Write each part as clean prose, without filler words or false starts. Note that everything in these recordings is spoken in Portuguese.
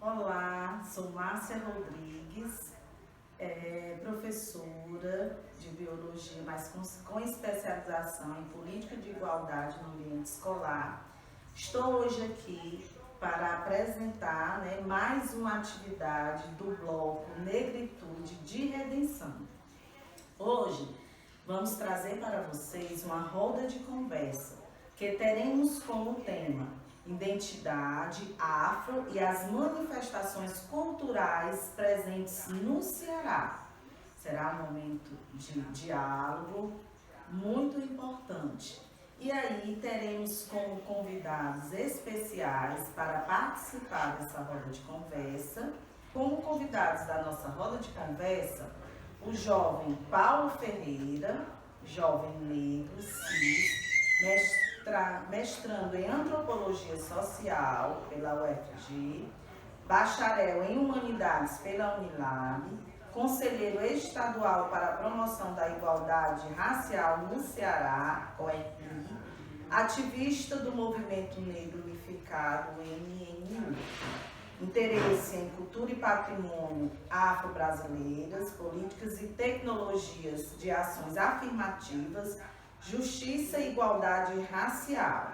Olá, sou Márcia Rodrigues, professora de Biologia, mas com especialização em Política de Igualdade no ambiente escolar. Estou hoje aqui para apresentar mais uma atividade do bloco Negritude de Redenção. Hoje vamos trazer para vocês uma roda de conversa que teremos como tema identidade afro e as manifestações culturais presentes no Ceará. Será um momento de diálogo muito importante. E aí teremos como convidados especiais para participar dessa roda de conversa. Como convidados da nossa roda de conversa, o jovem Paulo Ferreira, jovem negro, cis, mestrando em Antropologia Social pela UFG, bacharel em Humanidades pela Unilab, conselheiro estadual para a promoção da igualdade racial no Ceará, COEPI, ativista do Movimento Negro Unificado, MNU. Interesse em cultura e patrimônio afro-brasileiras, políticas e tecnologias de ações afirmativas, justiça e igualdade racial,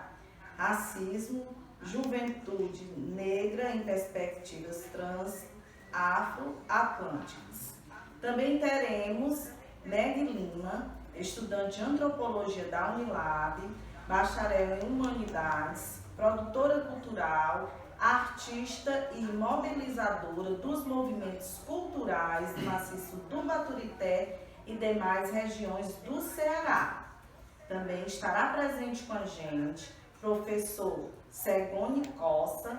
racismo, juventude negra em perspectivas trans afro-atlânticas. Também teremos Meg Lima, estudante de antropologia da Unilab, bacharel em humanidades, produtora cultural, artista e mobilizadora dos movimentos culturais do maciço do Baturité e demais regiões do Ceará. Também estará presente com a gente professor Segone Costa,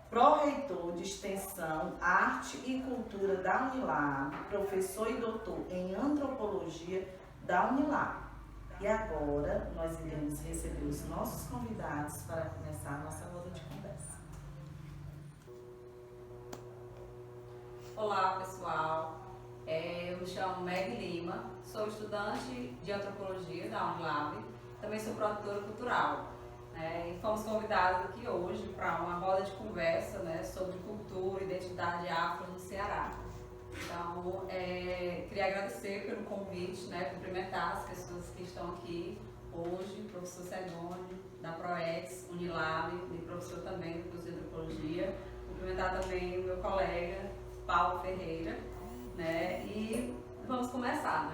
pró-reitor de Extensão, Arte e Cultura da Unilab, professor e doutor em Antropologia da Unilab. E agora nós iremos receber os nossos convidados para começar a nossa roda de conversa. Olá, pessoal. Eu me chamo Meg Lima, sou estudante de Antropologia da Unilab, também sou produtora cultural. E fomos convidados aqui hoje para uma roda de conversa sobre cultura e identidade afro no Ceará. Então, queria agradecer pelo convite, cumprimentar as pessoas que estão aqui hoje, o professor Segone, da ProEx, Unilab, e professor também do curso de Antropologia, cumprimentar também o meu colega Paulo Ferreira, e vamos começar,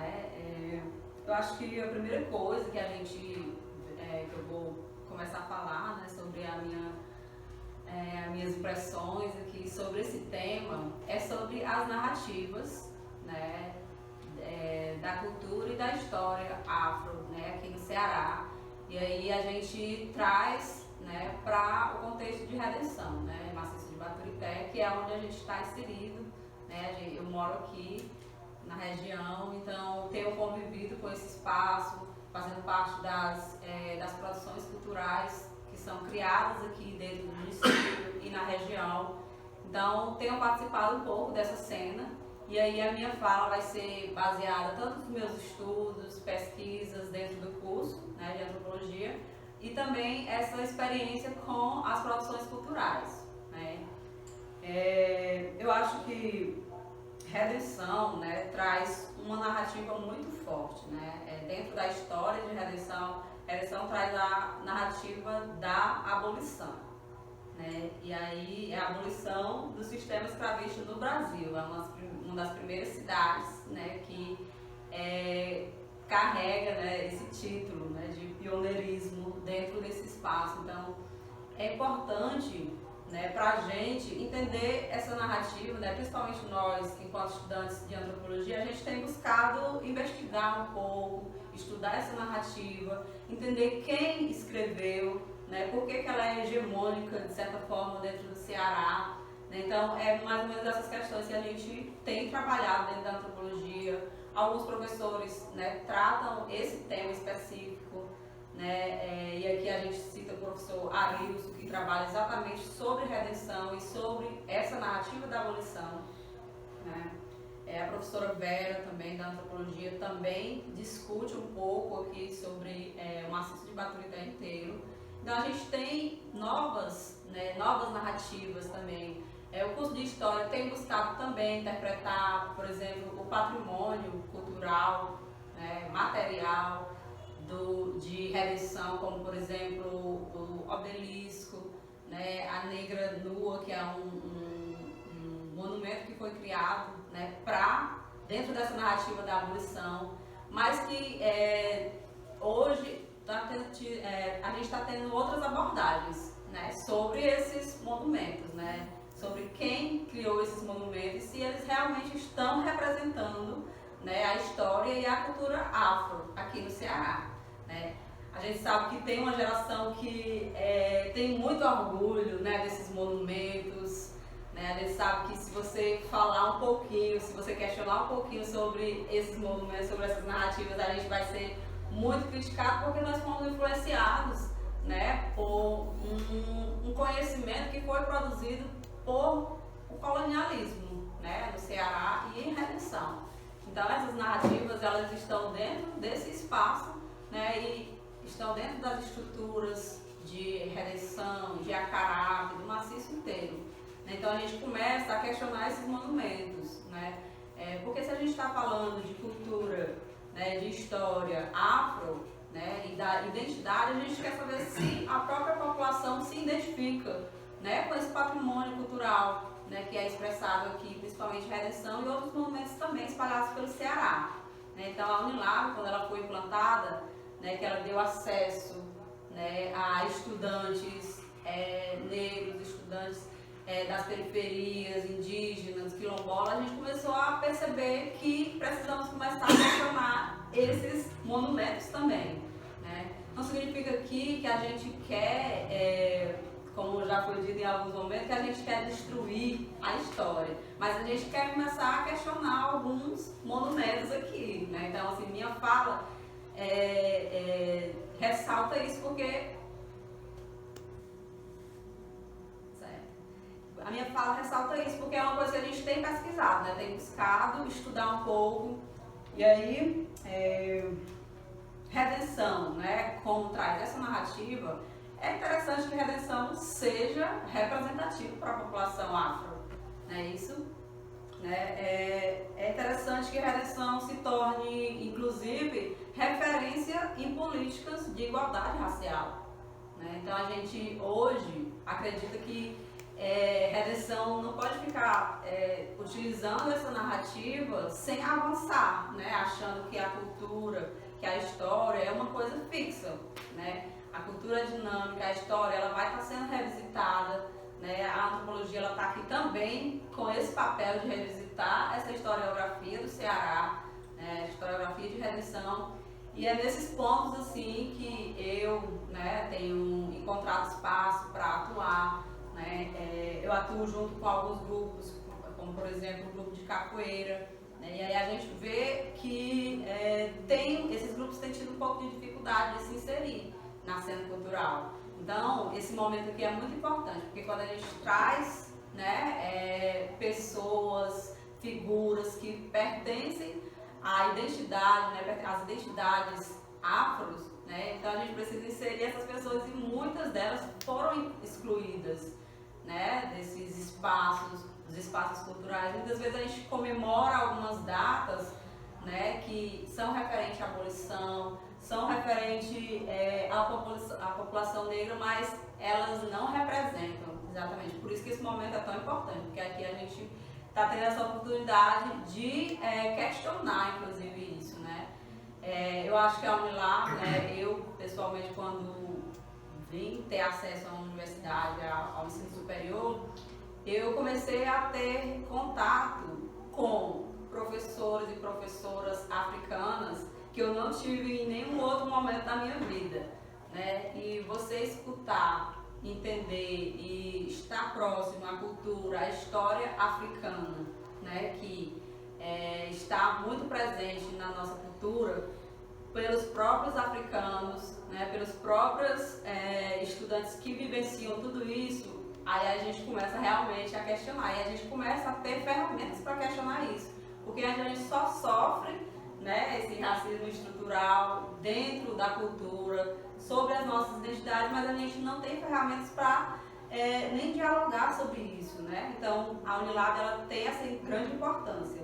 eu acho que a primeira coisa que que eu vou começar a falar, sobre as minhas impressões aqui sobre esse tema, é sobre as narrativas, da cultura e da história afro, aqui no Ceará. E aí a gente traz, para o contexto de redenção, Maciço de Baturité, que é onde a gente está inserido. Eu moro aqui na região, então tenho convivido com esse espaço, fazendo parte das produções culturais que são criadas aqui dentro do município e na região. Então tenho participado um pouco dessa cena, e aí a minha fala vai ser baseada tanto nos meus estudos, pesquisas dentro do curso de Antropologia, e também essa experiência com as produções culturais. Eu acho que Redenção traz uma narrativa muito forte. Dentro da história de Redenção, Redenção traz a narrativa da abolição. E aí é a abolição do sistema escravista no Brasil. É uma das primeiras cidades que carrega esse título de pioneirismo dentro desse espaço. Então é importante para a gente entender essa narrativa, principalmente nós, enquanto estudantes de antropologia, a gente tem buscado investigar um pouco, estudar essa narrativa, entender quem escreveu, por que ela é hegemônica, de certa forma, dentro do Ceará. Então, é mais ou menos essas questões que a gente tem trabalhado dentro da antropologia. Alguns professores tratam esse tema específico. E aqui a gente cita o professor Arilson, que trabalha exatamente sobre redenção e sobre essa narrativa da abolição. A professora Vera, também da antropologia, também discute um pouco aqui sobre o maciço de Baturité inteiro. Então a gente tem novas narrativas também O curso de História tem buscado também interpretar, por exemplo, o patrimônio cultural, né, material de redenção, como por exemplo o obelisco, né, a Negra Nua, que é um monumento que foi criado, né, dentro dessa narrativa da abolição, mas que hoje a gente está tendo outras abordagens, né, sobre esses monumentos, né, sobre quem criou esses monumentos e se eles realmente estão representando, né, a história e a cultura afro aqui no Ceará. Né. A gente sabe que tem uma geração que tem muito orgulho, né, desses monumentos. Né. A gente sabe que se você falar um pouquinho, se você questionar um pouquinho sobre esses monumentos, sobre essas narrativas, a gente vai ser muito criticado porque nós fomos influenciados, né, por um conhecimento que foi produzido por o colonialismo, né, no Ceará e em redenção. Então essas narrativas, elas estão dentro desse espaço, né, e estão dentro das estruturas de redenção, de Acarabe, do maciço inteiro. Então a gente começa a questionar esses monumentos, né, porque se a gente está falando de cultura, né, de história afro, né, e da identidade, a gente quer saber se a própria população se identifica, né, com esse patrimônio cultural, né, que é expressado aqui, principalmente Redenção e outros monumentos também espalhados pelo Ceará. Né. Então a Unilag, quando ela foi implantada, né, que ela deu acesso, né, a estudantes negros, estudantes das periferias, indígenas, quilombolas, a gente começou a perceber que precisamos começar a questionar esses monumentos também. Né. Não significa aqui que a gente quer, como já foi dito em alguns momentos, que a gente quer destruir a história, mas a gente quer começar a questionar alguns monumentos aqui. Né. Então, assim, minha fala ressalta isso porque a minha fala ressalta isso porque é uma coisa que a gente tem pesquisado, né? Tem buscado estudar um pouco. E aí, Redenção, né? Como traz essa narrativa, é interessante que Redenção seja representativo para a população afro, não é isso? É interessante que Redenção se torne, inclusive, referência em políticas de igualdade racial. Né? Então a gente hoje acredita que Redenção não pode ficar utilizando essa narrativa sem avançar, né? Achando que a cultura, que a história é uma coisa fixa. Né? A cultura é dinâmica, a história ela vai estar sendo revisitada. Né? A antropologia está aqui também com esse papel de revisitar essa historiografia do Ceará, né? A historiografia de Redenção. E é nesses pontos assim que eu, né, tenho encontrado espaço para atuar. Né? Eu atuo junto com alguns grupos, como por exemplo o grupo de capoeira. Né? E aí a gente vê que esses grupos têm tido um pouco de dificuldade de se inserir na cena cultural. Então, esse momento aqui é muito importante, porque quando a gente traz, né, pessoas, figuras que pertencem à identidade, né, às identidades afros, né, então a gente precisa inserir essas pessoas e muitas delas foram excluídas, né, desses espaços, dos espaços culturais. Muitas vezes a gente comemora algumas datas, né, que são referentes à abolição, são referentes à população negra, mas elas não representam exatamente. Por isso que esse momento é tão importante, porque aqui a gente está tendo essa oportunidade de questionar, inclusive, isso. Né? Eu acho que a Unilag, né, eu pessoalmente, quando vim ter acesso à universidade, ao ensino superior, eu comecei a ter contato com professores e professoras africanas que eu não tive em nenhum outro momento da minha vida. Né? E você escutar, entender e estar próximo à cultura, à história africana, né? Que está muito presente na nossa cultura, pelos próprios africanos, né? Pelos próprios estudantes que vivenciam tudo isso, aí a gente começa realmente a questionar, e a gente começa a ter ferramentas para questionar isso, porque a gente só sofre, né, esse racismo estrutural dentro da cultura, sobre as nossas identidades, mas a gente não tem ferramentas para nem dialogar sobre isso, né? Então, a Unilab ela tem essa grande importância.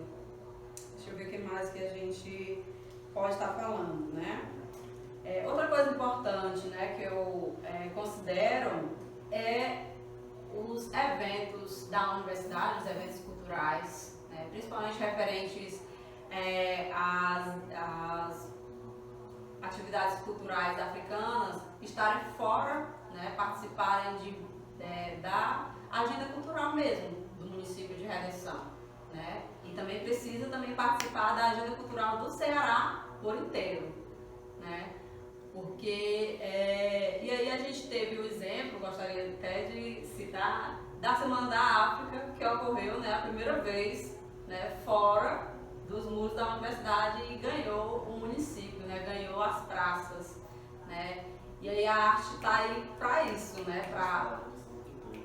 Deixa eu ver o que mais que a gente pode estar falando, né? Outra coisa importante, né, que eu considero os eventos da universidade, os eventos culturais, né, principalmente referentes às atividades culturais africanas, estarem fora, né, participarem da agenda cultural mesmo do município de Redenção, né, e também precisa participar da agenda cultural do Ceará por inteiro, né, porque e aí a gente teve o exemplo, gostaria até de citar, da Semana da África, que ocorreu, né, a primeira vez, né, fora dos muros da universidade e ganhou o município, né, ganhou as praças, né, e aí a arte está aí para isso, né,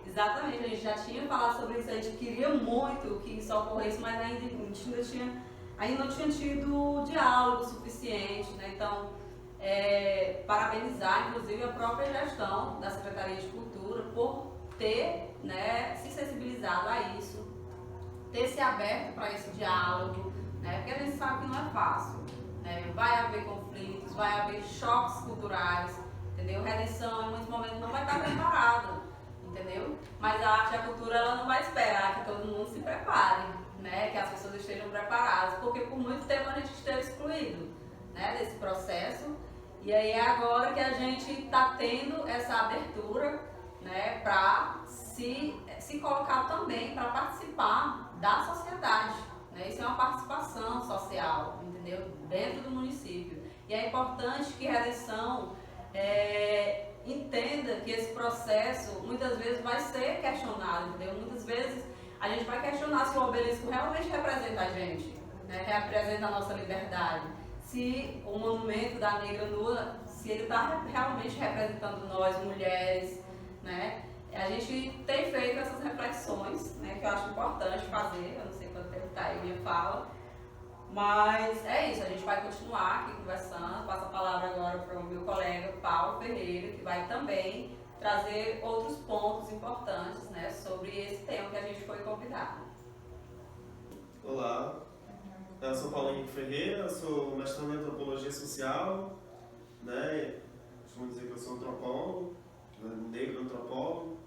exatamente, a gente já tinha falado sobre isso, a gente queria muito que isso ocorresse, mas ainda não tinha tido diálogo suficiente, né, então parabenizar inclusive a própria gestão da Secretaria de Cultura por ter, né, se sensibilizado a isso, ter se aberto para esse diálogo, né, porque a gente sabe que não é fácil, né, vai haver conflitos, vai haver choques culturais, entendeu? Redenção em muitos momentos não vai estar preparado, entendeu? Mas a arte e a cultura ela não vai esperar que todo mundo se prepare, né, que as pessoas estejam preparadas, porque por muito tempo a gente esteve excluído, né, desse processo. E aí é agora que a gente está tendo essa abertura, né, para se colocar também para participar da sociedade, né? Isso é uma participação social, entendeu? Dentro do município. E é importante que a Redenção entenda que esse processo muitas vezes vai ser questionado, entendeu? Muitas vezes a gente vai questionar se o obelisco realmente representa a gente, né? Representa a nossa liberdade. Se o monumento da negra nua, se ele está realmente representando nós, mulheres, né? A gente tem feito essas reflexões, né, que eu acho importante fazer, eu não sei quanto tempo está aí minha fala, mas é isso, a gente vai continuar aqui conversando, passo a palavra agora para o meu colega Paulo Ferreira, que vai também trazer outros pontos importantes, né, sobre esse tema que a gente foi convidado. Olá. Eu sou Paulinho Ferreira, sou mestrando em Antropologia Social, né? Costumo dizer que eu sou antropólogo, negro antropólogo,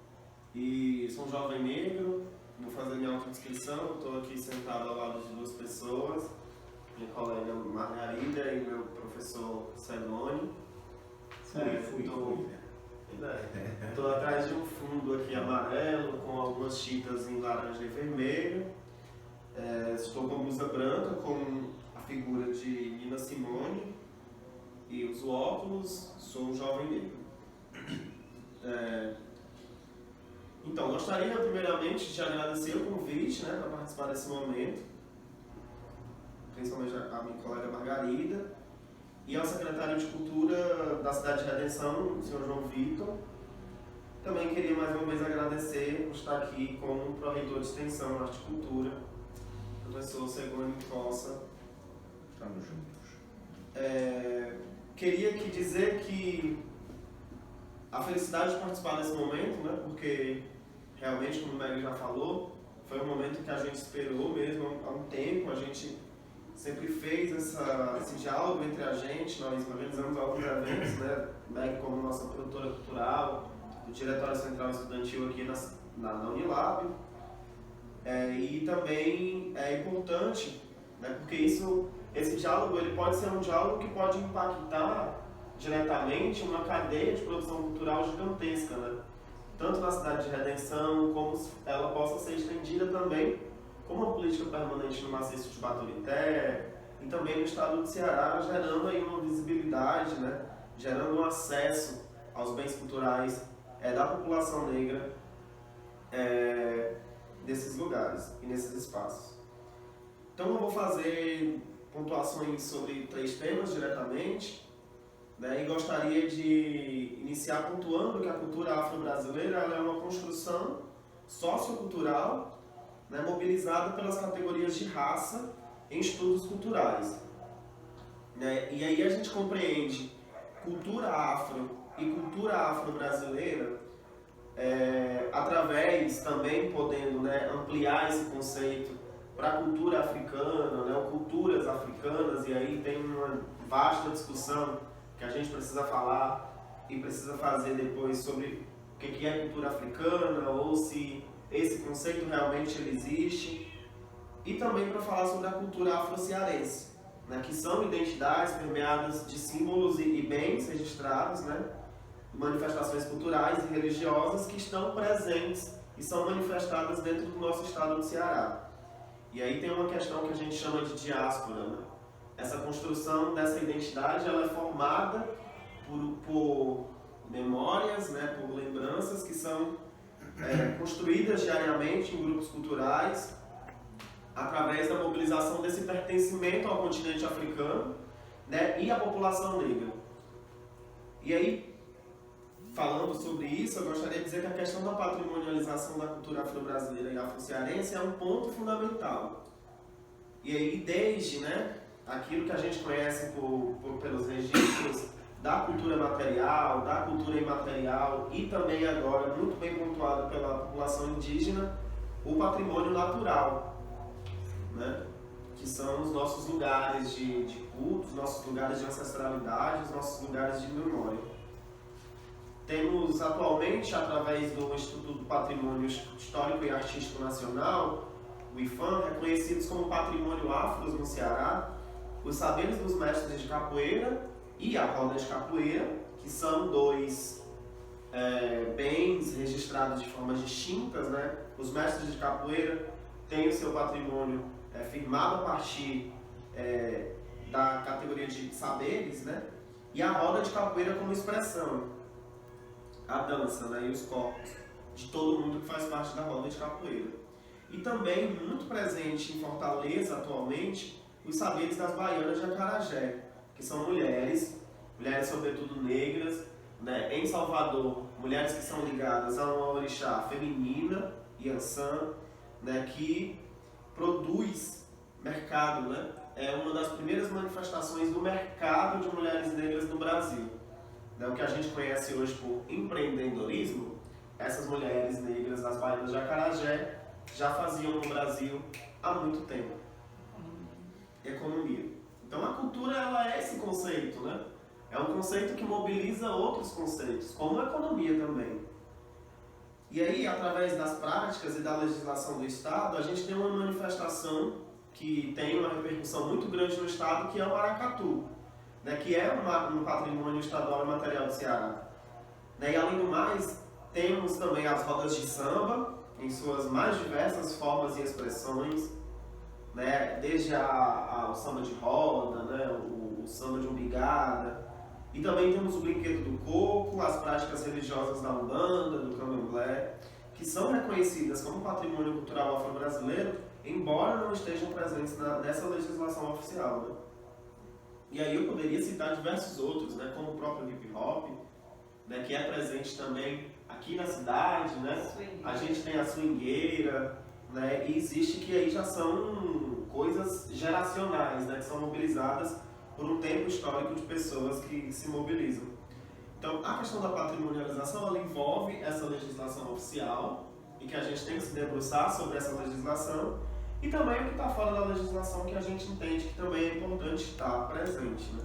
e sou um jovem negro. Vou fazer minha autodescrição, estou aqui sentado ao lado de duas pessoas, minha colega Margarida e meu professor Celone. Estou atrás de um fundo aqui amarelo, com algumas fitas em laranja e vermelho. Estou com blusa branca, com a figura de Nina Simone e os óculos. Sou um jovem negro. Então, gostaria primeiramente de agradecer o convite, né, para participar desse momento, principalmente a minha colega Margarida e ao secretário de Cultura da cidade de Redenção, o senhor João Vitor. Também queria mais uma vez agradecer por estar aqui com o pró-reitor de Extensão, Arte e Cultura, professor Segone Costa. Estamos juntos. Queria aqui dizer que a felicidade de participar desse momento, né, porque realmente, como o Meg já falou, foi um momento que a gente esperou mesmo há um tempo, a gente sempre fez esse diálogo entre a gente, nós organizamos alguns eventos, né, Meg como nossa produtora cultural, o Diretório Central Estudantil aqui na Unilab. E também é importante, né, porque esse diálogo ele pode ser um diálogo que pode impactar diretamente uma cadeia de produção cultural gigantesca, né? Tanto na cidade de Redenção, como ela possa ser estendida também como uma política permanente no maciço de Baturité e também no estado do Ceará, gerando aí uma visibilidade, né? Gerando um acesso aos bens culturais da população negra desses lugares e nesses espaços. Então eu vou fazer pontuações sobre 3 temas diretamente, né, e gostaria de iniciar pontuando que a cultura afro-brasileira ela é uma construção sociocultural, né, mobilizada pelas categorias de raça em estudos culturais. Né, e aí a gente compreende cultura afro e cultura afro-brasileira através também podendo, né, ampliar esse conceito para a cultura africana, né, ou culturas africanas, e aí tem uma vasta discussão que a gente precisa falar e precisa fazer depois sobre o que é cultura africana, ou se esse conceito realmente ele existe, e também para falar sobre a cultura afro-cearense, né, que são identidades permeadas de símbolos e bens registrados, né, manifestações culturais e religiosas que estão presentes e são manifestadas dentro do nosso estado do Ceará. E aí tem uma questão que a gente chama de diáspora, né? Essa construção dessa identidade ela é formada por memórias, né, por lembranças que são construídas diariamente em grupos culturais através da mobilização desse pertencimento ao continente africano, né, e à população negra. E aí, falando sobre isso, eu gostaria de dizer que a questão da patrimonialização da cultura afro-brasileira e afro-cearense é um ponto fundamental. E aí, desde, né, aquilo que a gente conhece pelos registros da cultura material, da cultura imaterial e também agora, muito bem pontuado pela população indígena, o patrimônio natural, né, que são os nossos lugares de culto, os nossos lugares de ancestralidade, os nossos lugares de memória. Temos atualmente, através do Instituto do Patrimônio Histórico e Artístico Nacional, o IFAM, reconhecidos como patrimônio afro no Ceará, os saberes dos mestres de capoeira e a roda de capoeira, que são dois bens registrados de formas distintas, né? Os mestres de capoeira têm o seu patrimônio firmado a partir da categoria de saberes, né? E a roda de capoeira como expressão, a dança, né, e os corpos de todo mundo que faz parte da roda de capoeira. E também muito presente em Fortaleza atualmente os saberes das baianas de Acarajé, que são mulheres sobretudo negras, né, em Salvador, mulheres que são ligadas a uma orixá feminina, Iansã, né, que produz mercado, né, é uma das primeiras manifestações do mercado de mulheres negras no Brasil. O que a gente conhece hoje por empreendedorismo, essas mulheres negras das baianas de Acarajé já faziam no Brasil há muito tempo. Economia. Então a cultura ela é esse conceito, né? É um conceito que mobiliza outros conceitos, como a economia também. E aí, através das práticas e da legislação do Estado, a gente tem uma manifestação que tem uma repercussão muito grande no Estado, que é o maracatu, né, que é um patrimônio estadual e material do Ceará. Né, e além do mais, temos também as rodas de samba, em suas mais diversas formas e expressões, né, desde o samba de roda, né, o samba de umbigada, e também temos o brinquedo do coco, as práticas religiosas da Umbanda, do Candomblé, que são reconhecidas como patrimônio cultural afro-brasileiro, embora não estejam presentes nessa legislação oficial. Né? E aí eu poderia citar diversos outros, né, como o próprio hip hop, né, que é presente também aqui na cidade, né? A gente tem a swingueira, né, e existe que aí já são coisas geracionais, né, que são mobilizadas por um tempo histórico de pessoas que se mobilizam. Então, a questão da patrimonialização, ela envolve essa legislação oficial e que a gente tem que se debruçar sobre essa legislação, e também o que está fora da legislação que a gente entende que também é importante estar presente. Né?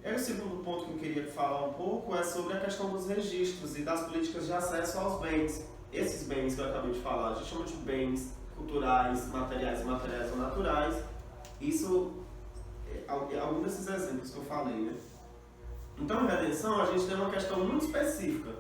E o segundo ponto que eu queria falar um pouco é sobre a questão dos registros e das políticas de acesso aos bens. Esses bens que eu acabei de falar, a gente chama de bens culturais, materiais, imateriais ou naturais. Isso é algum desses exemplos que eu falei. Né? Então, em redenção, a gente tem uma questão muito específica,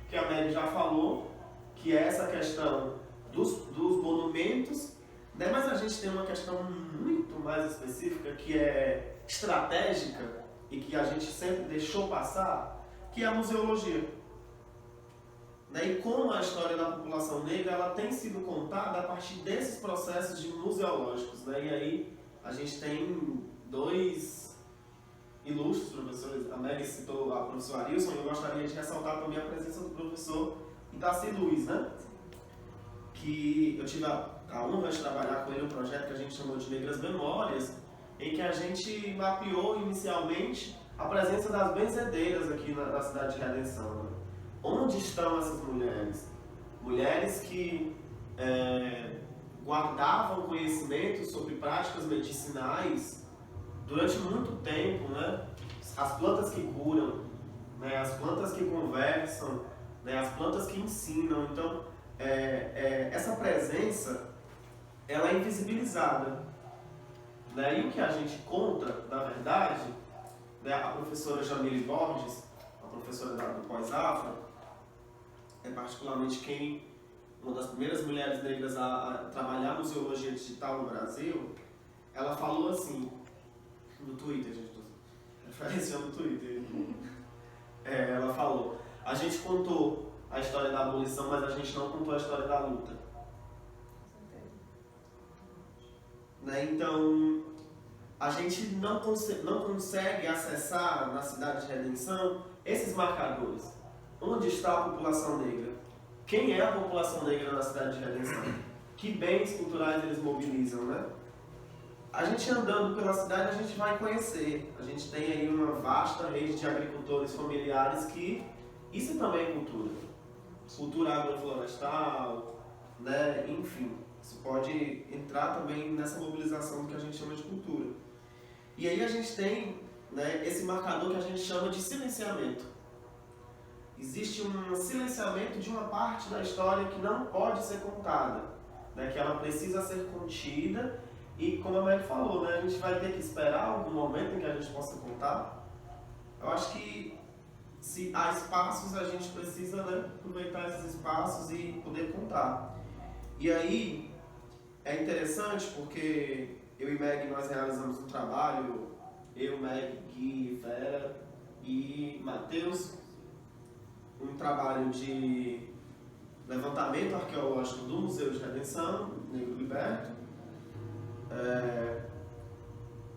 que a Meg já falou, que é essa questão dos monumentos, né? Mas a gente tem uma questão muito mais específica, que é estratégica e que a gente sempre deixou passar, que é a museologia. Né? E como a história da população negra ela tem sido contada a partir desses processos de museológicos. Né? E aí a gente tem dois ilustres professores, a Meg citou a professora Arilson, e eu gostaria de ressaltar também a presença do professor Itaci Luiz, né? Que eu tive a honra de trabalhar com ele um projeto que a gente chamou de Negras Memórias, em que a gente mapeou inicialmente a presença das benzedeiras aqui na cidade de Redenção. Né? onde estão essas mulheres? Mulheres que guardavam conhecimento sobre práticas medicinais durante muito tempo, né? As plantas que curam, né? As plantas que conversam, né? As plantas que ensinam. Então, essa presença, ela é invisibilizada, né? E o que a gente conta, na verdade, né? A professora Jamile Borges, a professora do Pós-Afro, é particularmente uma das primeiras mulheres negras a trabalhar museologia digital no Brasil. Ela falou assim, no Twitter, gente, referência no Twitter. Ela falou: a gente contou a história da abolição, mas a gente não contou a história da luta. Né? Então, a gente não consegue acessar na Cidade de Redenção esses marcadores. Onde está a população negra? Quem é a população negra na Cidade de Redenção? Que bens culturais eles mobilizam, né? A gente andando pela cidade, a gente vai conhecer. A gente tem aí uma vasta rede de agricultores familiares que... Isso também é cultura. Cultura agroflorestal, né? Enfim, isso pode entrar também nessa mobilização que a gente chama de cultura. E aí a gente tem, né, esse marcador que a gente chama de silenciamento. Existe um silenciamento de uma parte da história que não pode ser contada, né? Que ela precisa ser contida. E como a Mary falou, né, a gente vai ter que esperar algum momento em que a gente possa contar. Eu acho que se há espaços, a gente precisa, né, aproveitar esses espaços e poder contar. E aí é interessante porque eu e Meg, nós realizamos um trabalho, eu, Meg, Gui, Vera e Matheus, um trabalho de levantamento arqueológico do Museu de Redenção, Negro Liberto.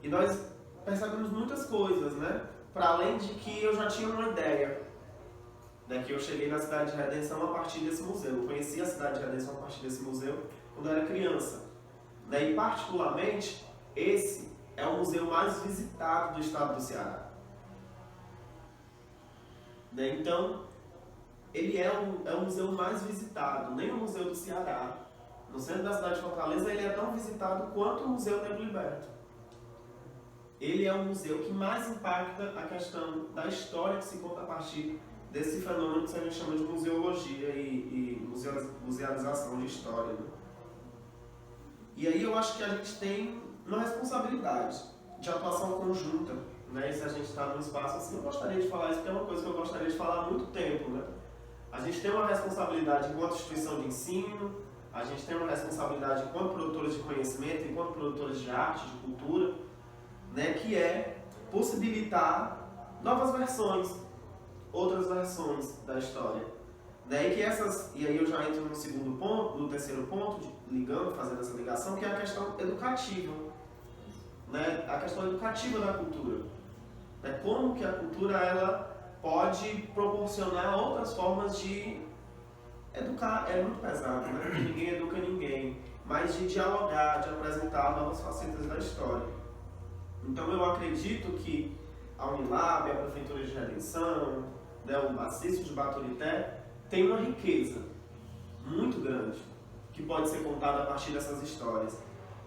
E nós percebemos muitas coisas, né? Para além de que eu já tinha uma ideia, né? Que eu cheguei na Cidade de Redenção a partir desse museu. Eu conheci a Cidade de Redenção a partir desse museu quando eu era criança, né? E particularmente, esse é o museu mais visitado do estado do Ceará, né? Então, ele é o museu mais visitado, nem o Museu do Ceará. No centro da cidade de Fortaleza, ele é tão visitado quanto o Museu Negro Liberto. Ele é o museu que mais impacta a questão da história que se conta a partir desse fenômeno que a gente chama de museologia e musealização de história, né? E aí eu acho que a gente tem uma responsabilidade de atuação conjunta, né? E se a gente está num espaço assim, eu gostaria de falar isso porque é uma coisa que eu gostaria de falar há muito tempo, né? A gente tem uma responsabilidade enquanto instituição de ensino, a gente tem uma responsabilidade enquanto produtores de conhecimento, enquanto produtores de arte, de cultura, né, que é possibilitar novas versões, outras versões da história. Né, e aí eu já entro no segundo ponto, no terceiro ponto, fazendo essa ligação, que é a questão educativa. Né, a questão educativa da cultura. Né, como que a cultura ela pode proporcionar outras formas de educar. É muito pesado, né? Porque ninguém educa ninguém, mas de dialogar, de apresentar novas facetas da história. Então eu acredito que a Unilab, a Prefeitura de Redenção, né, o Maciço de Baturité, tem uma riqueza muito grande que pode ser contada a partir dessas histórias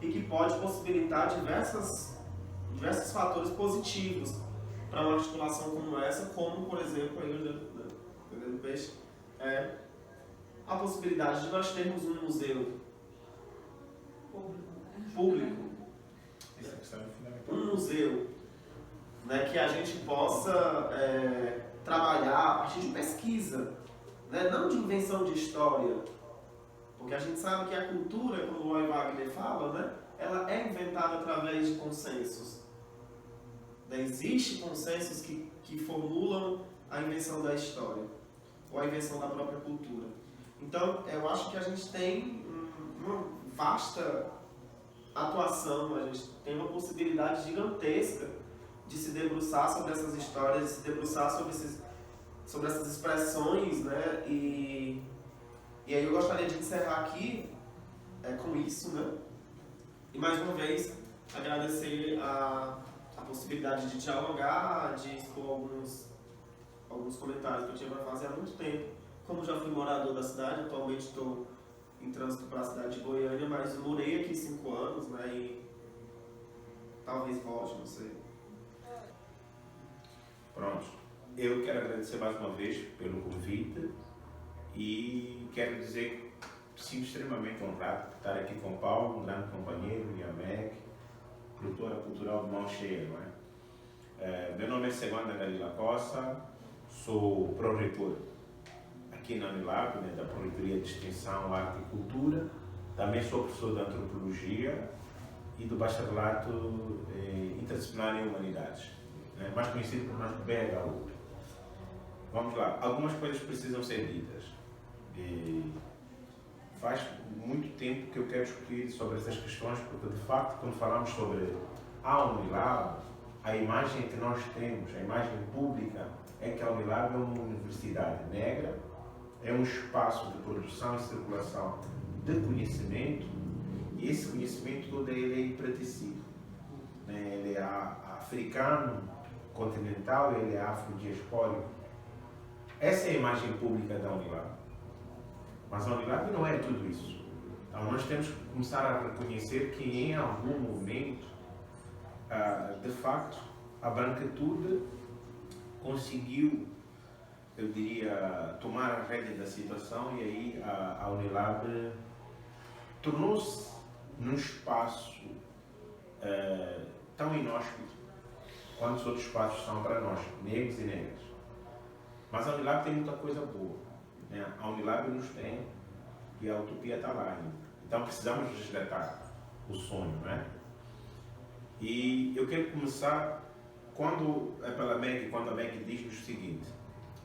e que pode possibilitar diversos fatores positivos para uma articulação como essa, como, por exemplo, aí o peixe, a possibilidade de nós termos um museu público, um museu, né, que a gente possa trabalhar a partir de pesquisa, né, não de invenção de história, porque a gente sabe que a cultura, como o Roy Wagner fala, né, ela é inventada através de consensos. Né, existem consensos que formulam a invenção da história, ou a invenção da própria cultura. Então, eu acho que a gente tem uma vasta atuação, a gente tem uma possibilidade gigantesca de se debruçar sobre essas histórias, de se debruçar sobre essas expressões, né? E aí eu gostaria de encerrar aqui com isso, né? E mais uma vez agradecer a possibilidade de dialogar, de expor alguns comentários que eu tinha para fazer há muito tempo. Como já fui morador da cidade, atualmente estou em trânsito para a cidade de Goiânia, mas morei aqui 5 anos, né, e talvez volte, não sei. Pronto. Eu quero agradecer mais uma vez pelo convite e quero dizer que sinto extremamente honrado por estar aqui com o Paulo, um grande companheiro, e a MEC, produtora cultural de mão cheia, não é? Meu nome é Segunda Galila Costa, sou pró-reitor aqui na Unilab, né, da Pró-Reitoria de Extensão, Arte e Cultura. Também sou professor de Antropologia e do Bacharelato Interdisciplinar em Humanidades, né, mais conhecido por nós BHU. Vamos lá, algumas coisas precisam ser ditas. Faz muito tempo que eu quero discutir sobre essas questões, porque de facto, quando falamos sobre a Unilab, a imagem que nós temos, a imagem pública, é que a Unilab é uma universidade negra, é um espaço de produção e circulação de conhecimento, e esse conhecimento todo ele é impraticível. Ele é africano, continental, ele é afrodiaspórico. Essa é a imagem pública da Unilab. Mas a Unilab não é tudo isso. Então nós temos que começar a reconhecer que em algum momento, de facto, a branquitude conseguiu, eu diria, tomar a rédea da situação, e aí a Unilab tornou-se num espaço tão inóspito quanto os outros espaços são para nós, negros e negras. Mas a Unilab tem muita coisa boa, né? A Unilab nos tem e a utopia está lá ainda. Então precisamos resgatar o sonho, né? E eu quero começar quando a MEC diz-nos o seguinte: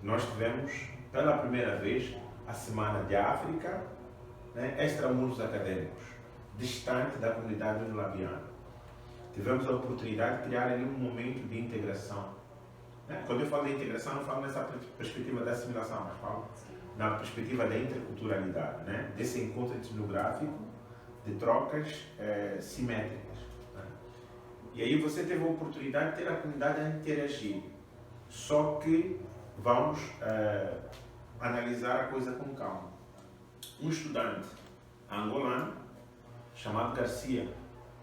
nós tivemos pela primeira vez a Semana de África, né, extramuros acadêmicos, distante da comunidade unilabiana. Tivemos a oportunidade de criar ali um momento de integração. Né? Quando eu falo de integração, não falo nessa perspectiva da assimilação, mas falo na perspectiva da interculturalidade, né? Desse encontro etnográfico, de trocas simétricas. Né? E aí você teve a oportunidade de ter a comunidade a interagir. Só que vamos analisar a coisa com calma. Um estudante angolano, chamado Garcia,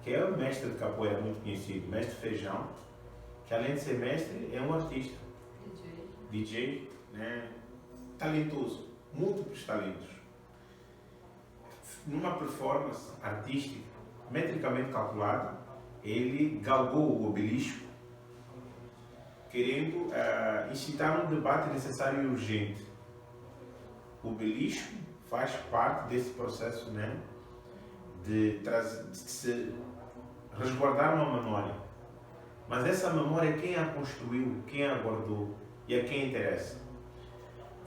que é um mestre de capoeira muito conhecido, mestre Feijão, que além de ser mestre, é um artista, DJ, né? Talentoso, múltiplos talentos. Numa performance artística, metricamente calculada, ele galgou o obelisco, querendo incitar um debate necessário e urgente. O obelisco faz parte desse processo, né, de se resguardar uma memória. Mas essa memória, quem a construiu, quem a guardou e a quem interessa?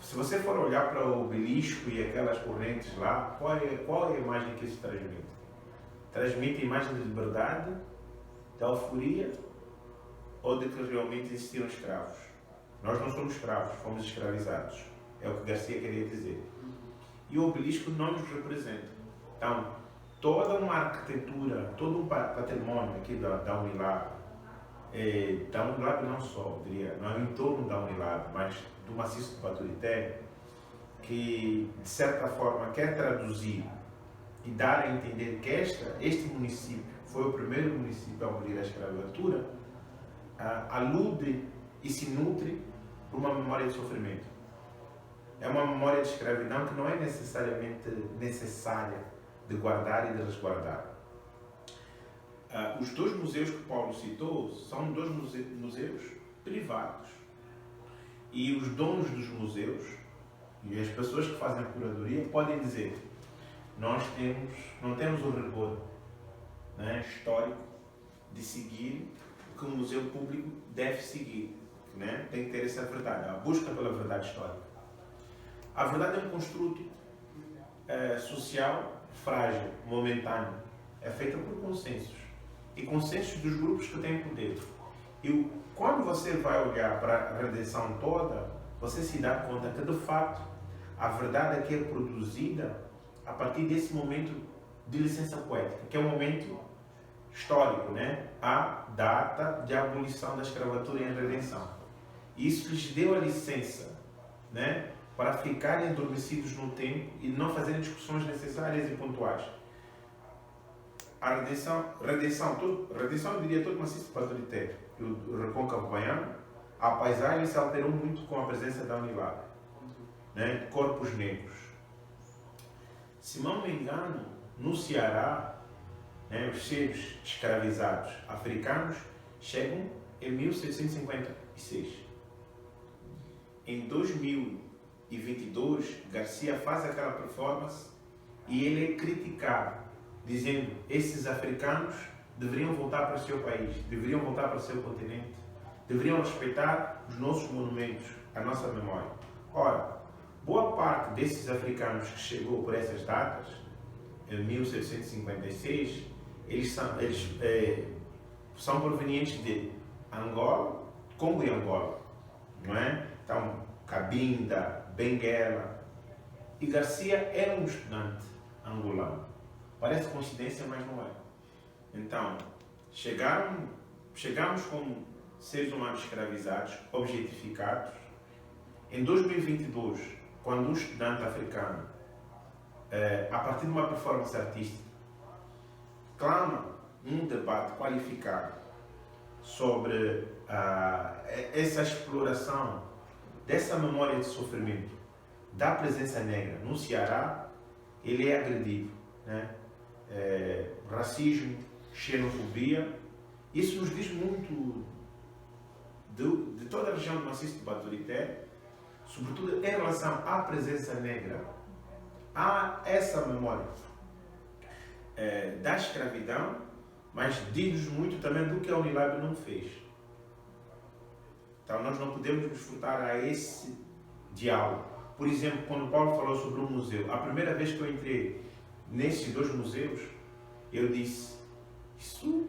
Se você for olhar para o obelisco e aquelas correntes lá, qual é a imagem que isso transmite? Transmite a imagem de liberdade, de euforia, ou de que realmente existiram escravos? Nós não somos escravos, fomos escravizados. É o que Garcia queria dizer. E o obelisco não nos representa. Então, toda uma arquitetura, todo um patrimônio aqui da Unilab, da Unilab não só, eu diria, não é o entorno da Unilab, mas do maciço do Baturité, que de certa forma quer traduzir e dar a entender que este município foi o primeiro município a abolir a escravatura, alude e se nutre por uma memória de sofrimento. É uma memória de escravidão que não é necessariamente necessária de guardar e de resguardar. Os dois museus que Paulo citou são dois museus privados. E os donos dos museus e as pessoas que fazem a curadoria podem dizer: nós não temos o rigor, né, histórico de seguir o que o museu público deve seguir. Né? Tem que ter essa verdade, a busca pela verdade histórica. A verdade é um construto social frágil, momentâneo. É feita por consensos. E consensos dos grupos que têm poder. E quando você vai olhar para a redenção toda, você se dá conta que, de fato, a verdade aqui é produzida a partir desse momento de licença poética, que é um momento histórico, né? A data de abolição da escravatura em redenção. E isso lhes deu a licença, né, para ficarem adormecidos no tempo e não fazerem discussões necessárias e pontuais. A redenção eu diria todo maciço patritério. O recôncavo baiano, a paisagem se alterou muito com a presença da Unilab, né, corpos negros. Se não me engano, no Ceará, né, os seres escravizados africanos chegam em 1756. Em 2022, Garcia faz aquela performance e ele é criticado, dizendo que esses africanos deveriam voltar para o seu país, deveriam voltar para o seu continente, deveriam respeitar os nossos monumentos, a nossa memória. Ora, boa parte desses africanos que chegou por essas datas, em 1756, eles são provenientes de Angola, Congo e Angola, não é? Então, Cabinda, Benguela. E Garcia era um estudante angolano. Parece coincidência, mas não é. Então, chegamos com seres humanos escravizados, objetificados. Em 2022, quando um estudante africano, a partir de uma performance artística, clama um debate qualificado sobre essa exploração dessa memória de sofrimento da presença negra no Ceará, ele é agredido, né? Racismo, xenofobia, isso nos diz muito de toda a região do maciço de Baturité, sobretudo em relação à presença negra, há essa memória da escravidão, mas diz-nos muito também do que a Unilab não fez. Então nós não podemos nos furtar a esse diálogo. Por exemplo, quando Paulo falou sobre o museu, a primeira vez que eu entrei nesses dois museus, eu disse, isso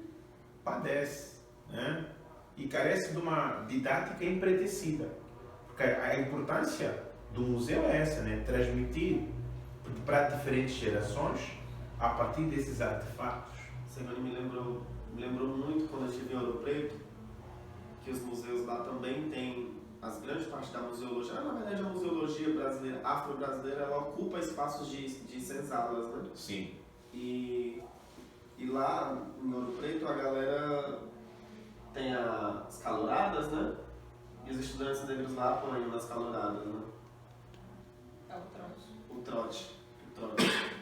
padece, né? E carece de uma didática empretecida. Porque a importância do museu é essa, né? Transmitir para diferentes gerações a partir desses artefatos. Semana me lembrou muito quando eu estive em Ouro Preto, que os museus lá também têm as grandes partes da museologia. Na verdade, a museologia brasileira, afro-brasileira, ela ocupa espaços de senzalas, né? Sim. E lá em Ouro Preto a galera tem as caloradas, né? E os estudantes negros lá apanham nas caloradas, né? É o trote. O trote.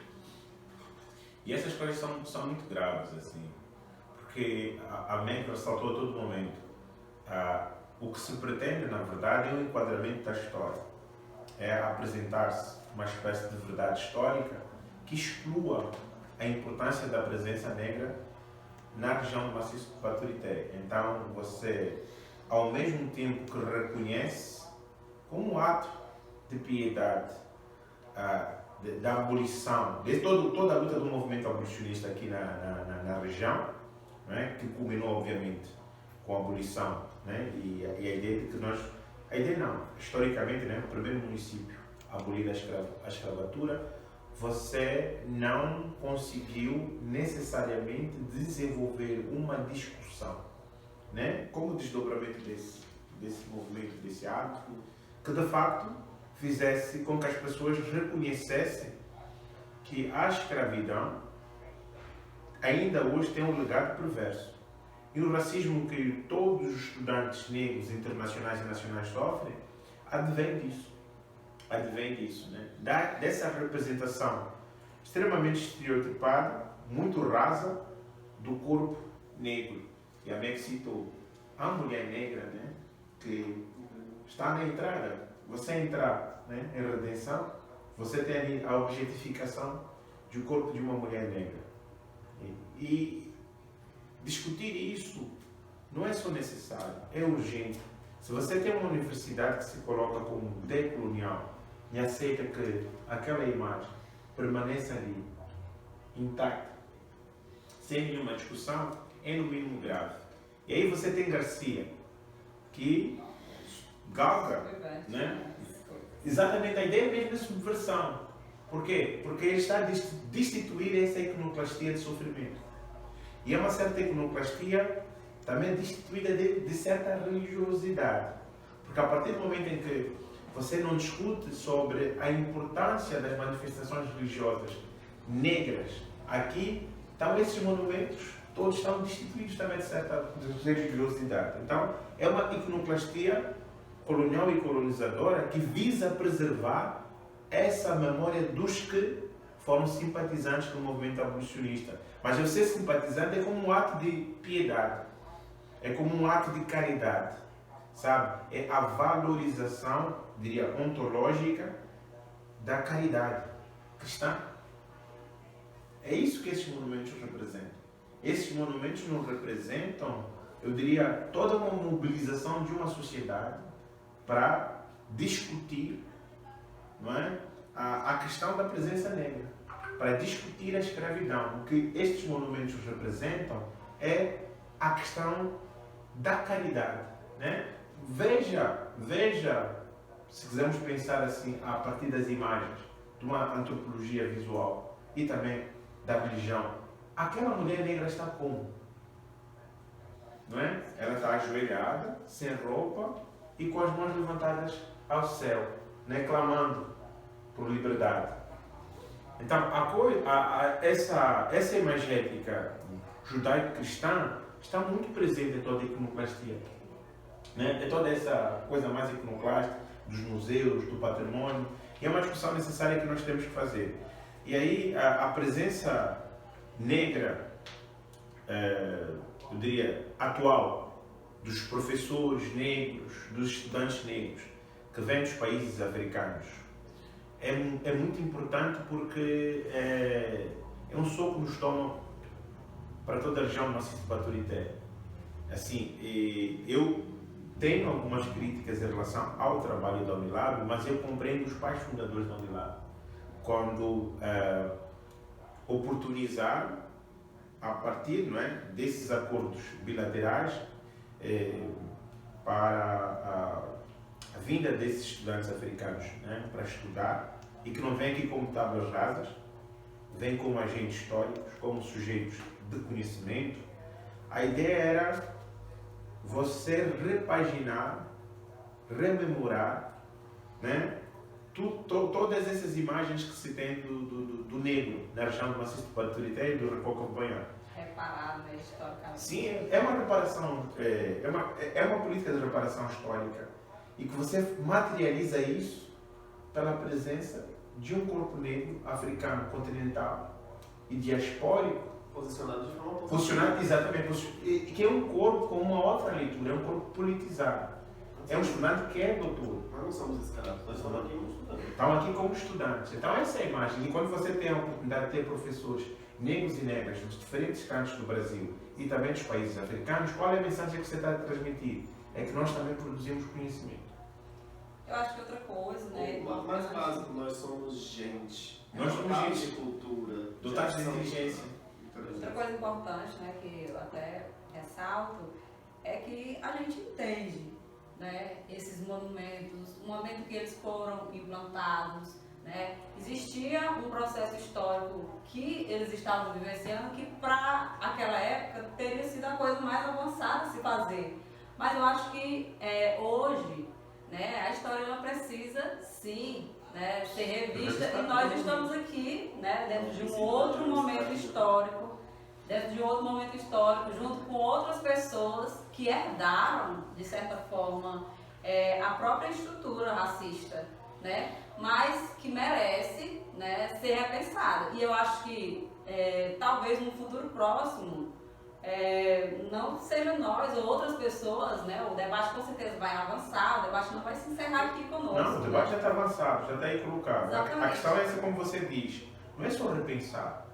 E essas coisas são muito graves, assim, porque a MEC ressaltou a todo momento. O que se pretende, na verdade, é um enquadramento da história. É apresentar-se uma espécie de verdade histórica que exclua a importância da presença negra na região do maciço de Baturité. Então, você, ao mesmo tempo que reconhece como um ato de piedade da abolição, de toda a luta do movimento abolicionista aqui na região, né, que culminou, obviamente, com a abolição, né, e a ideia de que historicamente, né, o primeiro município a abolir a escravatura, você não conseguiu necessariamente desenvolver uma discussão, né, como desdobramento desse movimento, desse ato, que de facto fizesse com que as pessoas reconhecessem que a escravidão ainda hoje tem um legado perverso. E o racismo que todos os estudantes negros internacionais e nacionais sofrem advém disso, né? Dessa representação extremamente estereotipada, muito rasa, do corpo negro. E a MEC citou a mulher negra, né, que está na entrada. Você entrar, né, em redenção, você tem ali a objetificação do corpo de uma mulher negra. E discutir isso não é só necessário, é urgente. Se você tem uma universidade que se coloca como decolonial e aceita que aquela imagem permaneça ali, intacta, sem nenhuma discussão, é no mínimo grave. E aí você tem Garcia, que galga, né? Exatamente a ideia mesmo de subversão. Por quê? Porque ele está a destituir essa iconoclastia de sofrimento. E é uma certa iconoclastia também destituída de certa religiosidade. Porque a partir do momento em que você não discute sobre a importância das manifestações religiosas negras aqui, então esses monumentos todos estão destituídos também de certa religiosidade. Então, é uma iconoclastia colonial e colonizadora que visa preservar essa memória dos que foram simpatizantes do movimento abolicionista. Mas eu ser simpatizante é como um ato de piedade, é como um ato de caridade, sabe? É a valorização, diria, ontológica da caridade cristã. É isso que esses monumentos representam. Esses monumentos não representam, eu diria, toda uma mobilização de uma sociedade para discutir, não é, a questão da presença negra, para discutir a escravidão. O que estes monumentos representam é a questão da caridade, né? Veja, se quisermos pensar assim, a partir das imagens, de uma antropologia visual e também da religião, aquela mulher negra está como? Não é? Ela está ajoelhada, sem roupa e com as mãos levantadas ao céu, né? Clamando por liberdade. Então, essa imagética judaico-cristã está muito presente em toda a iconoclastia. Né? É toda essa coisa mais iconoclástica dos museus, do patrimônio, e é uma discussão necessária que nós temos que fazer. E aí a presença negra, eu diria, atual, dos professores negros, dos estudantes negros, que vêm dos países africanos, é muito importante porque é um soco no estômago para toda a região do maciço de Baturité. Assim, eu tenho algumas críticas em relação ao trabalho da Unilab, mas eu compreendo os pais fundadores da Unilab quando oportunizaram, a partir, não é, desses acordos bilaterais, para a vinda desses estudantes africanos, né, para estudar, e que não vêm aqui como tábuas rasas, vêm como agentes históricos, como sujeitos de conhecimento. A ideia era você repaginar, rememorar, né, todas essas imagens que se tem do negro na região do maciço de Baturité e do Recôncavo-Baiano. Reparar, né, historicamente. Sim, é uma reparação, é uma política de reparação histórica, e que você materializa isso pela presença de um corpo negro africano continental e diaspórico Posicionado de forma positiva. posicionado exatamente, que é um corpo com uma outra leitura, é um corpo politizado. É um estudante que é doutor. Nós não somos escravos, nós estamos aqui como estudantes. Estão aqui como estudantes. Então essa é a imagem. E quando você tem a oportunidade de ter professores negros e negras dos diferentes cantos do Brasil e também dos países africanos, qual é a mensagem que você está a transmitir? É que nós também produzimos conhecimento. Eu acho que outra coisa, né? O mais básico, nós somos gente. Nós somos Dotados gente. de cultura. Dotados de ação, inteligência. Outra coisa importante, né, que eu até ressalto, é que a gente entende, né, esses monumentos, o momento que eles foram implantados, né, existia um processo histórico que eles estavam vivenciando que para aquela época teria sido a coisa mais avançada a se fazer. Mas eu acho que hoje, né, a história ela precisa sim, né, ser revista, e nós estamos aqui, né, dentro de um outro momento histórico, junto com outras pessoas que herdaram, de certa forma, a própria estrutura racista, né, mas que merece, né, ser repensada. E eu acho que talvez no futuro próximo não seja nós ou outras pessoas, né, o debate com certeza vai avançar, o debate não vai se encerrar aqui conosco. Não, o debate já está avançado, já está aí colocado. Exatamente. A questão é essa, como você diz, não é só repensar.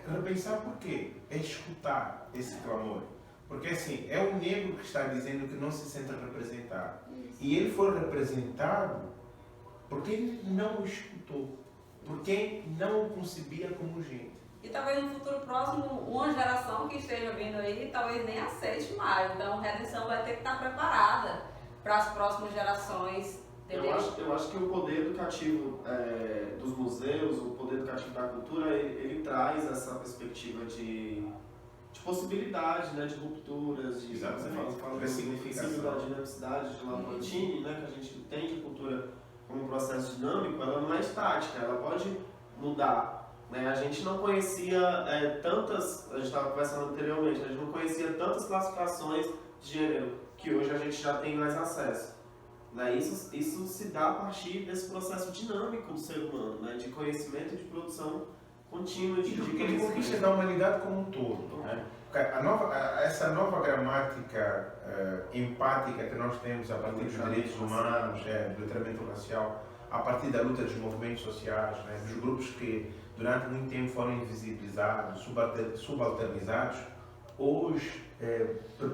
Repensar por quê? É escutar esse clamor. Porque assim, é o negro que está dizendo que não se sente representado. E ele foi representado porque ele não o escutou, porque não o concebia como gente. E talvez no futuro próximo, uma geração que esteja vindo aí, talvez nem aceite mais. Então, a redenção vai ter que estar preparada para as próximas gerações. Entendeu? Eu acho que o poder educativo dos museus, o poder educativo da cultura, ele traz essa perspectiva de possibilidade, né, de rupturas, de Exatamente. fala Ressignificação. da dinamicidade de Lamartine, né, que a gente entende a cultura como um processo dinâmico, ela não é estática, ela pode mudar. Né? A gente não conhecia tantas, a gente estava conversando anteriormente, a gente não conhecia tantas classificações de gênero que hoje a gente já tem mais acesso. Né? Isso se dá a partir desse processo dinâmico do ser humano, né? De conhecimento e de produção contínua de de conquista da humanidade como um todo. Né? Essa nova gramática empática que nós temos a partir dos direitos humanos, do letramento racial, a partir da luta dos movimentos sociais, né? Dos grupos que durante muito tempo foram invisibilizados, subalternizados, hoje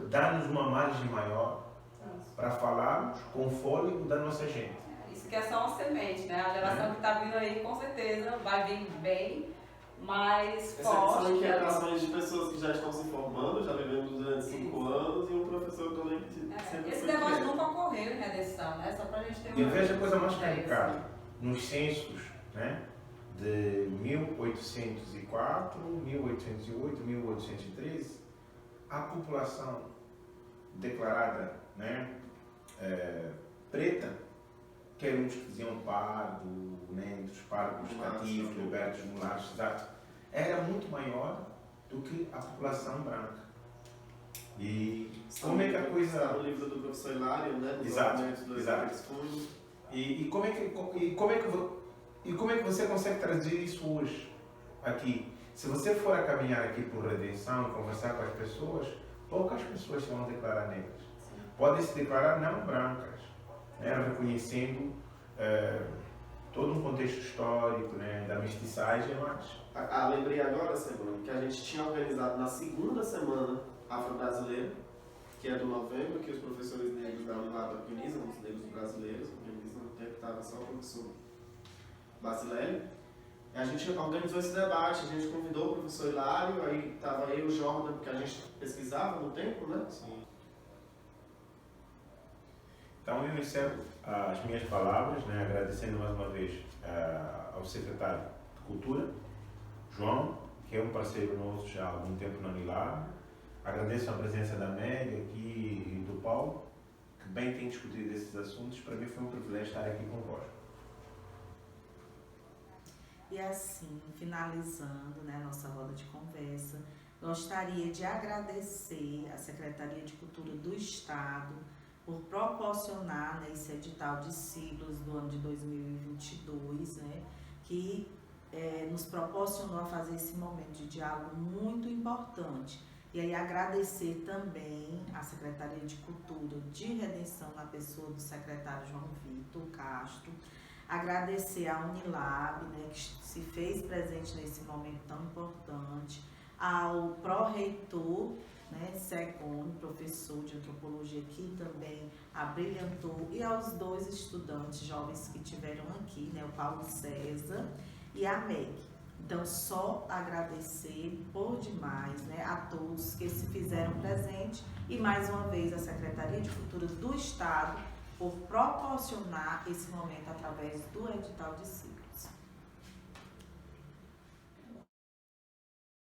dá-nos uma margem maior para falarmos com fôlego da nossa gente. Isso que é só uma semente, né? A geração que está vindo aí, com certeza, vai vir bem, mais forte. São inquietações de pessoas que já estão se formando, já vivemos durante 5 anos, e um professor também que esse debate nunca ocorreu em redenção, né? Só para a gente ter uma... E eu vejo a coisa mais caricata. Nos censos, né, de 1804, 1808, 1813, a população declarada, né, preta, que eram os que diziam pardo, negros, pardos, cativos, libertos, mulatos, exato, era muito maior do que a população branca. E como é que a coisa... O livro do professor Hilário, né? Exato. E como é que você consegue trazer isso hoje aqui? Se você for a caminhar aqui por Redenção e conversar com as pessoas, poucas pessoas se vão declarar negras. Podem se declarar não brancas, né? Reconhecendo todo um contexto histórico, né? Da mestiçagem, mas... Lembrei agora, Sebano, que a gente tinha organizado na segunda semana afro-brasileira, que é do novembro, que os professores negros da Unilab organizam, os negros brasileiros organizam, no tempo estava só o professor Basilélio. A gente organizou esse debate, a gente convidou o professor Hilário, aí estava aí o Jordan, porque a gente pesquisava no tempo, né? Sim. Então eu encerro as minhas palavras, né, agradecendo mais uma vez ao secretário de Cultura, João, que é um parceiro nosso já há algum tempo na Unilab. Agradeço a presença da Amélia aqui e do Paulo, que bem tem discutido esses assuntos. Para mim foi um privilégio estar aqui convosco. E assim, finalizando, né, nossa roda de conversa, gostaria de agradecer à Secretaria de Cultura do Estado por proporcionar, né, esse edital de siglos do ano de 2022, né, que nos proporcionou a fazer esse momento de diálogo muito importante. E aí agradecer também à Secretaria de Cultura de Redenção, na pessoa do secretário João Vitor Castro. Agradecer à Unilab, né, que se fez presente nesse momento tão importante. Ao pró-reitor, né, Segone, professor de antropologia, que também abrilhantou. E aos 2 estudantes jovens que tiveram aqui, né, o Paulo César e a Meg. Então, só agradecer por demais, né, a todos que se fizeram presente e, mais uma vez, a Secretaria de Cultura do Estado por proporcionar esse momento através do edital de siglo.